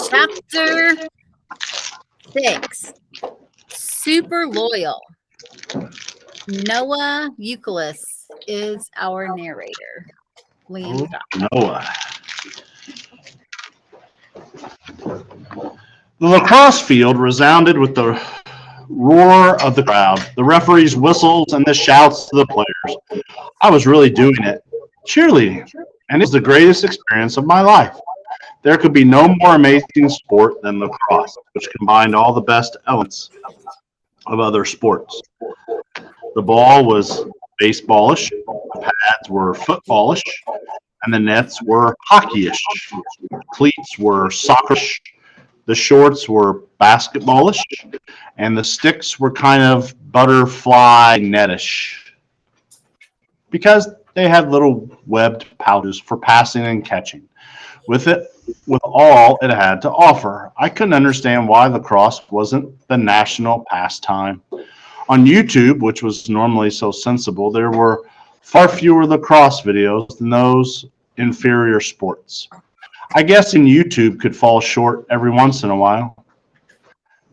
Chapter 6, Superloyal. Noah Youkilis is our narrator. Liam, Noah. The lacrosse field resounded with the roar of the crowd, the referee's whistles, and the shouts to the players. I was really doing it, cheerleading, and it was the greatest experience of my life. There could be no more amazing sport than lacrosse, which combined all the best elements of other sports. The ball was baseballish, the pads were footballish, and the nets were hockeyish. Cleats were soccerish, the shorts were basketballish, and the sticks were kind of butterfly netish because they had little webbed pouches for passing and catching. With all it had to offer, I couldn't understand why lacrosse wasn't the national pastime. On YouTube, which was normally so sensible, there were far fewer lacrosse videos than those inferior sports. I guess YouTube could fall short every once in a while.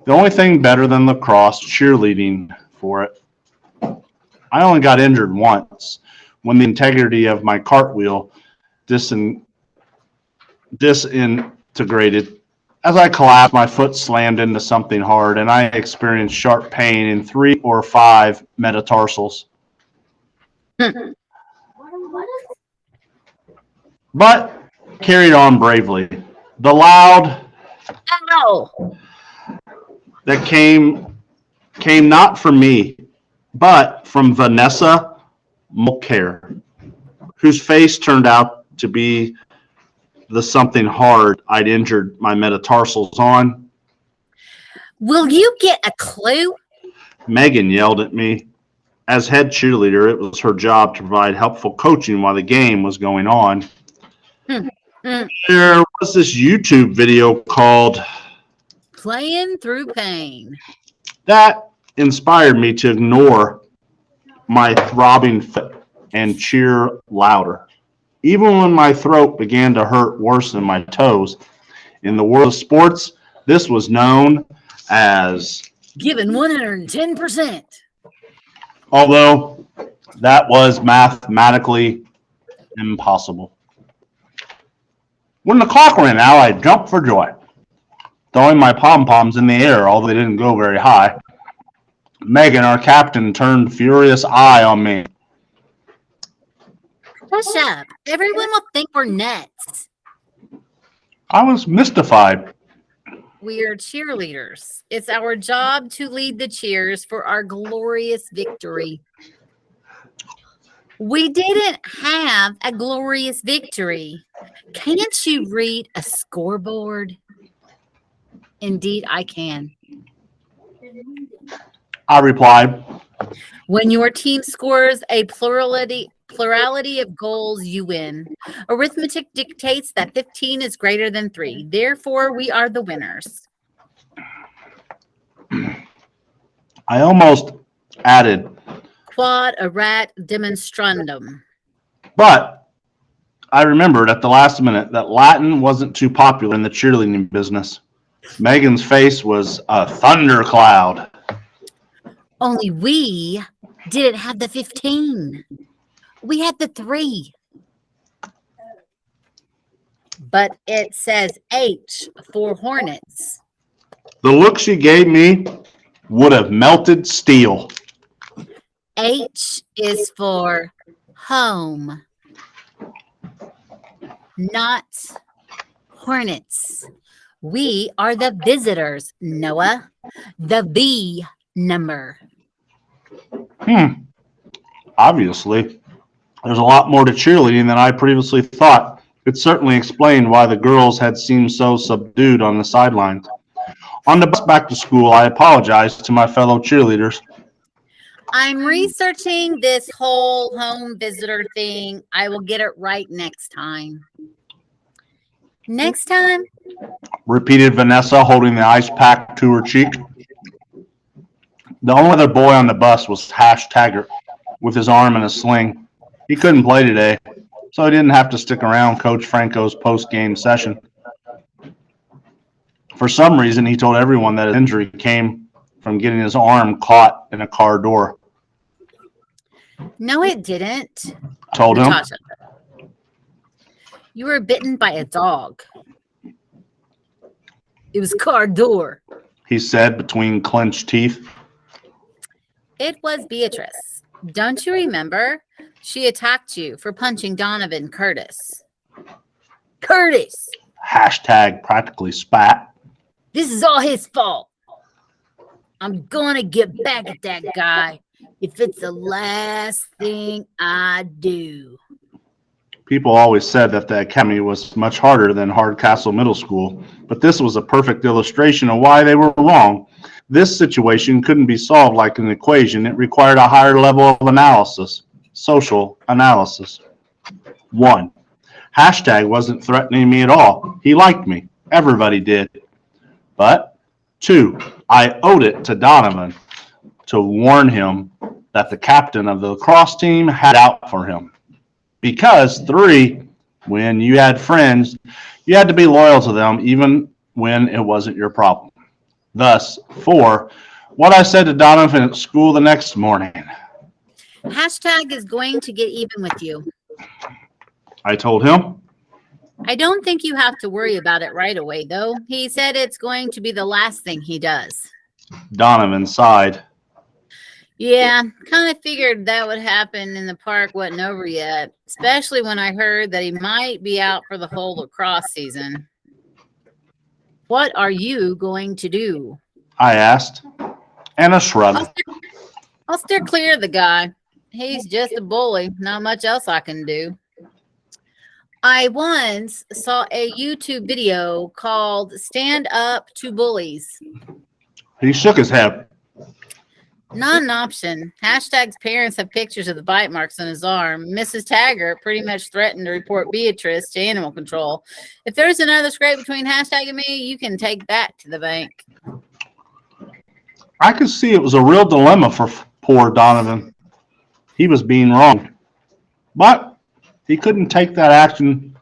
The only thing better than lacrosse, cheerleading for it. I only got injured once when the integrity of my cartwheel disintegrated. As I collapsed, my foot slammed into something hard, and I experienced sharp pain in 3 or 5 metatarsals. But carried on bravely. The loud ow! That came not from me, but from Vanessa Mulcair, whose face turned out to be the something hard I'd injured my metatarsals on. Will you get a clue? Megan yelled at me. As head cheerleader, it was her job to provide helpful coaching while the game was going on. There was this YouTube video called Playing Through Pain. That inspired me to ignore my throbbing foot and cheer louder. Even when my throat began to hurt worse than my toes. In the world of sports, this was known as giving 110%. Although that was mathematically impossible. When the clock ran out, I jumped for joy, throwing my pom-poms in the air, although they didn't go very high. Megan, our captain, turned a furious eye on me. Hush up. Everyone will think we're nuts. I was mystified. We are cheerleaders. It's our job to lead the cheers for our glorious victory. We didn't have a glorious victory. Can't you read a scoreboard? Indeed, I can. I replied. When your team scores a plurality of goals, you win. Arithmetic dictates that 15 is greater than 3. Therefore, we are the winners. I almost added Quod erat demonstrandum. But I remembered at the last minute that Latin wasn't too popular in the cheerleading business. Megan's face was a thundercloud. Only we didn't have the 15. We had the 3. But it says H for Hornets. The look she gave me would have melted steel. H is for home, not Hornets. We are the visitors, Noah. The V number. Obviously, there's a lot more to cheerleading than I previously thought. It certainly explained why the girls had seemed so subdued on the sidelines. On the bus back to school, I apologized to my fellow cheerleaders. I'm researching this whole home visitor thing. I will get it right next time. Next time? Repeated Vanessa, holding the ice pack to her cheek. The only other boy on the bus was Hash Taggart with his arm in a sling. He couldn't play today, so he didn't have to stick around Coach Franco's post-game session. For some reason, he told everyone that his injury came from getting his arm caught in a car door. No, it didn't. Told him. Natasha, you were bitten by a dog. It was car door. He said between clenched teeth. It was Beatrice. Don't you remember? She attacked you for punching Donovan Curtis. Curtis! Hashtag practically spat. This is all his fault. I'm gonna get back at that guy if it's the last thing I do. People always said that the academy was much harder than Hardcastle Middle School, but this was a perfect illustration of why they were wrong. This situation couldn't be solved like an equation. It required a higher level of analysis, social analysis. 1. Hashtag wasn't threatening me at all. He liked me. Everybody did. But 2, I owed it to Donovan to warn him that the captain of the lacrosse team had out for him. Because 3, when you had friends, you had to be loyal to them even when it wasn't your problem. Thus, 4, what I said to Donovan at school the next morning. Hashtag is going to get even with you. I told him. I don't think you have to worry about it right away, though. He said it's going to be the last thing he does. Donovan sighed. Yeah, kind of figured that would happen and the park wasn't over yet, especially when I heard that he might be out for the whole lacrosse season. What are you going to do? I asked. Anna shrugged. I'll steer clear of the guy. He's just a bully. Not much else I can do. I once saw a YouTube video called Stand Up to Bullies. He shook his head. Not an option. Hashtag's parents have pictures of the bite marks on his arm. Mrs. Taggart pretty much threatened to report Beatrice to animal control. If there's another scrape between Hashtag and me, you can take that to the bank. I could see it was a real dilemma for poor Donovan. He was being wronged. But he couldn't take that action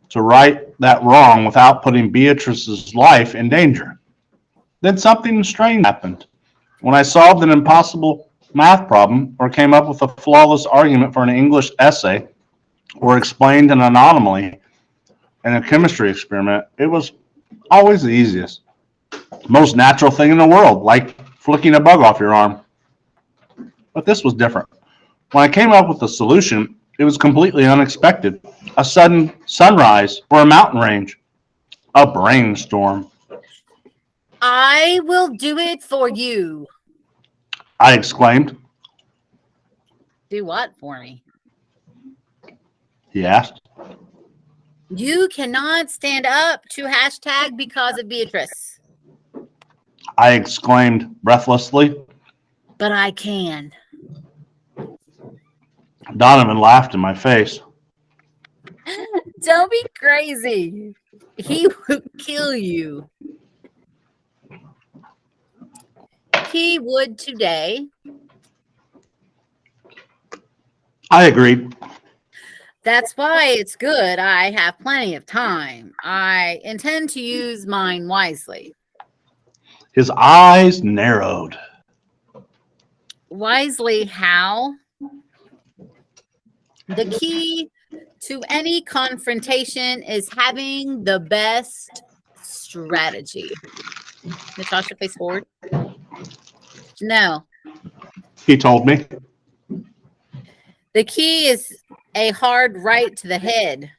to right that wrong without putting Beatrice's life in danger. Then something strange happened. When I solved an impossible math problem or came up with a flawless argument for an English essay or explained an anomaly in a chemistry experiment, it was always the easiest, most natural thing in the world, like flicking a bug off your arm. But this was different. When I came up with a solution, it was completely unexpected. A sudden sunrise or a mountain range, a brainstorm. I will do it for you. I exclaimed. Do what for me? He asked. You cannot stand up to Hashtag because of Beatrice. I exclaimed breathlessly. But I can. Donovan laughed in my face. Don't be crazy. He would kill you. He would today. I agreed. That's why it's good. I have plenty of time. I intend to use mine wisely. His eyes narrowed. Wisely how? The key to any confrontation is having the best strategy. Natasha, face forward. No. He told me. The key is a hard right to the head.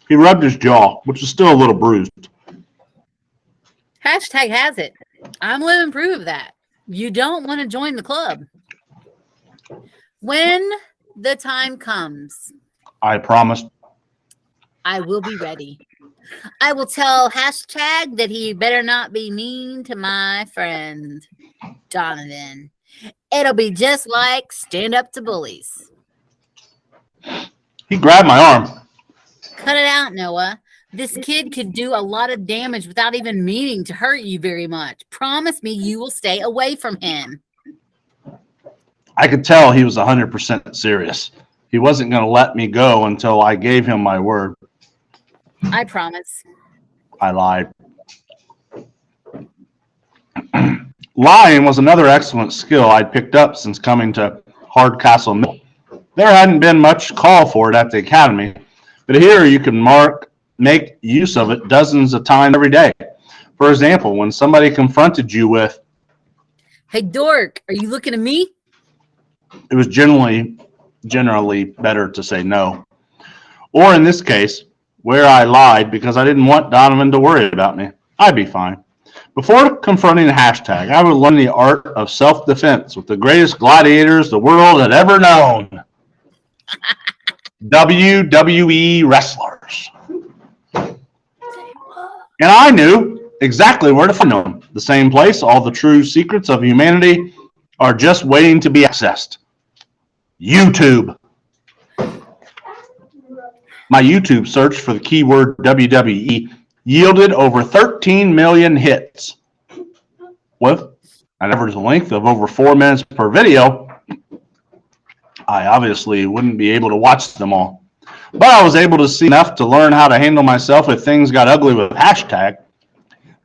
He rubbed his jaw, which is still a little bruised. Hashtag has it. I'm living proof of that. You don't want to join the club. When the time comes, I promised. I will be ready. I will tell Hashtag that he better not be mean to my friend, Donovan. It'll be just like Stand Up to Bullies. He grabbed my arm. Cut it out, Noah. This kid could do a lot of damage without even meaning to hurt you very much. Promise me you will stay away from him. I could tell he was 100% serious. He wasn't going to let me go until I gave him my word. I promise. I lied. Lying was another excellent skill I'd picked up since coming to Hardcastle Mill. There hadn't been much call for it at the academy, but here you can make use of it dozens of times every day. For example, when somebody confronted you with, "Hey, dork, are you looking at me?" it was generally better to say no. Or in this case, where I lied because I didn't want Donovan to worry about me. I'd be fine. Before confronting a hashtag, I would learn the art of self-defense with the greatest gladiators the world had ever known. WWE wrestlers. And I knew exactly where to find them. The same place all the true secrets of humanity are just waiting to be accessed. YouTube. My YouTube search for the keyword WWE yielded over 13 million hits. With an average length of over 4 minutes per video, I obviously wouldn't be able to watch them all. But I was able to see enough to learn how to handle myself if things got ugly with hashtag.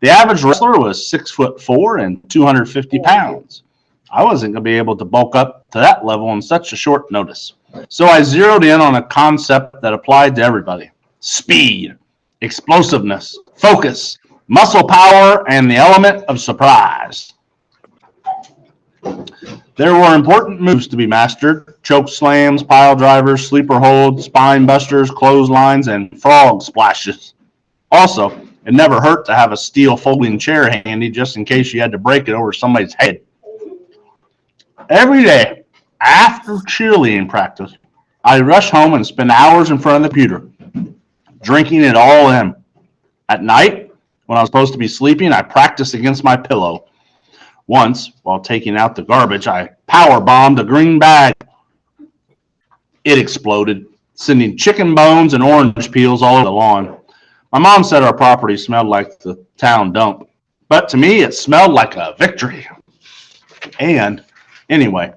The average wrestler was 6'4" and 250 pounds. I wasn't going to be able to bulk up to that level in such a short notice. So I zeroed in on a concept that applied to everybody. Speed, explosiveness, focus, muscle power, and the element of surprise. There were important moves to be mastered: choke slams, pile drivers, sleeper holds, spine busters, clotheslines, and frog splashes. Also, it never hurt to have a steel folding chair handy just in case you had to break it over somebody's head. Every day, after cheerleading practice, I'd rush home and spend hours in front of the computer, drinking it all in. At night, when I was supposed to be sleeping, I practiced against my pillow. Once, while taking out the garbage, I power bombed a green bag. It exploded, sending chicken bones and orange peels all over the lawn. My mom said our property smelled like the town dump, but to me, it smelled like a victory. And anyway,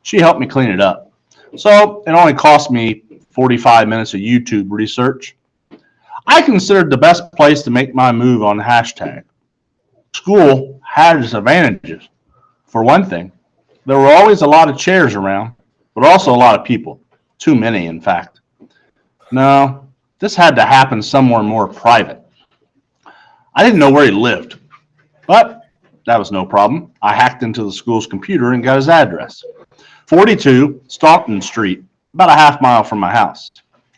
she helped me clean it up. So it only cost me 45 minutes of YouTube research. I considered the best place to make my move on hashtag. School had its advantages. For one thing, there were always a lot of chairs around, but also a lot of people. Too many, in fact. No, this had to happen somewhere more private. I didn't know where he lived, but that was no problem. I hacked into the school's computer and got his address. 42 Staunton Street, about a half mile from my house.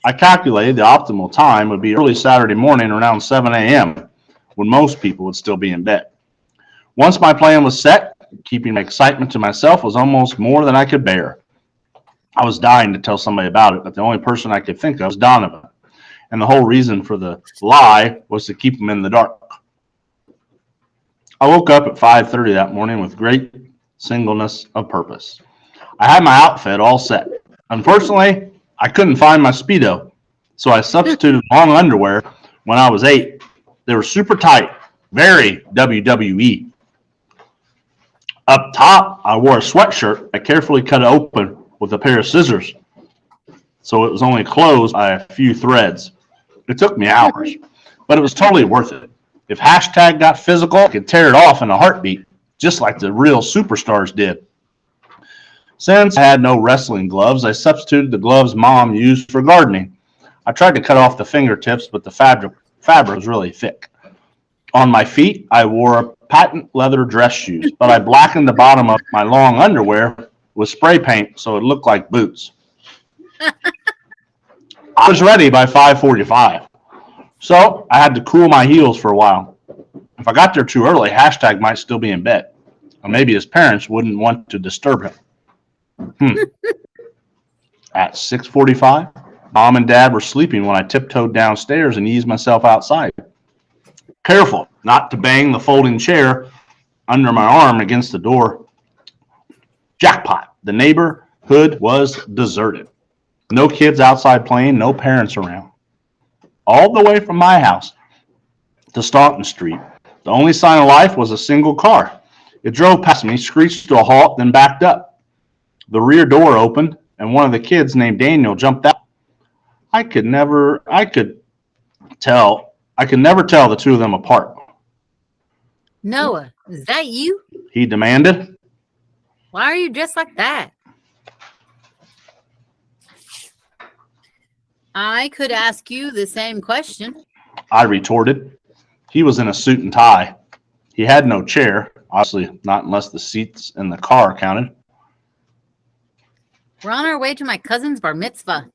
I calculated the optimal time would be early Saturday morning around 7 a.m., when most people would still be in bed. Once my plan was set, keeping my excitement to myself was almost more than I could bear. I was dying to tell somebody about it, but the only person I could think of was Donovan. And the whole reason for the lie was to keep him in the dark. I woke up at 5:30 that morning with great singleness of purpose. I had my outfit all set. Unfortunately, I couldn't find my Speedo, so I substituted long underwear when I was 8. They were super tight, very WWE. Up top, I wore a sweatshirt. I carefully cut it open with a pair of scissors, so it was only closed by a few threads. It took me hours, but it was totally worth it. If hashtag got physical, I could tear it off in a heartbeat, just like the real superstars did. Since I had no wrestling gloves, I substituted the gloves Mom used for gardening. I tried to cut off the fingertips, but the fabric was really thick. On my feet, I wore patent leather dress shoes, but I blackened the bottom of my long underwear with spray paint so it looked like boots. I was ready by 5:45, so I had to cool my heels for a while. If I got there too early, hashtag might still be in bed, or maybe his parents wouldn't want to disturb him. At 6:45, Mom and Dad were sleeping when I tiptoed downstairs and eased myself outside. Careful not to bang the folding chair under my arm against the door. Jackpot. The neighborhood was deserted. No kids outside playing, no parents around. All the way from my house to Staunton Street, the only sign of life was a single car. It drove past me, screeched to a halt, then backed up. The rear door opened, and one of the kids named Daniel jumped out. I could never tell the two of them apart. Noah, is that you? He demanded. Why are you dressed like that? I could ask you the same question. I retorted. He was in a suit and tie. He had no chair, obviously not unless the seats in the car counted. We're on our way to my cousin's bar mitzvah.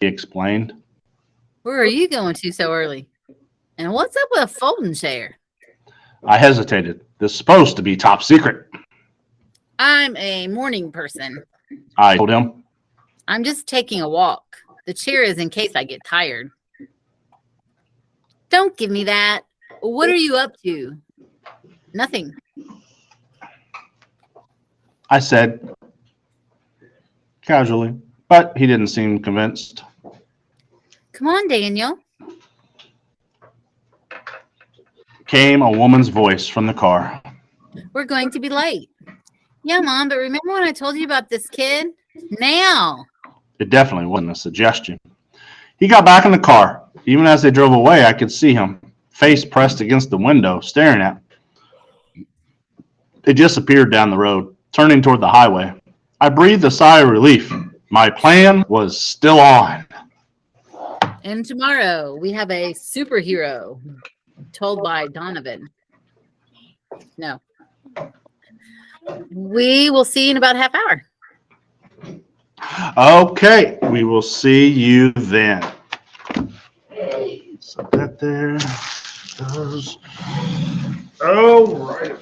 He explained. Where are you going to so early? And what's up with a folding chair? I hesitated. This is supposed to be top secret. I'm a morning person. I told him. I'm just taking a walk. The chair is in case I get tired. Don't give me that. What are you up to? Nothing. I said casually, but he didn't seem convinced. Come on, Daniel. Came a woman's voice from the car. We're going to be late. Yeah, Mom, but remember when I told you about this kid? Now. It definitely wasn't a suggestion. He got back in the car. Even as they drove away, I could see him, face pressed against the window, staring at me. They disappeared down the road, turning toward the highway. I breathed a sigh of relief. My plan was still on. And tomorrow we have a superhero told by Donovan. No. We will see you in about a half hour. Okay, we will see you then. So that there goes. Oh, right.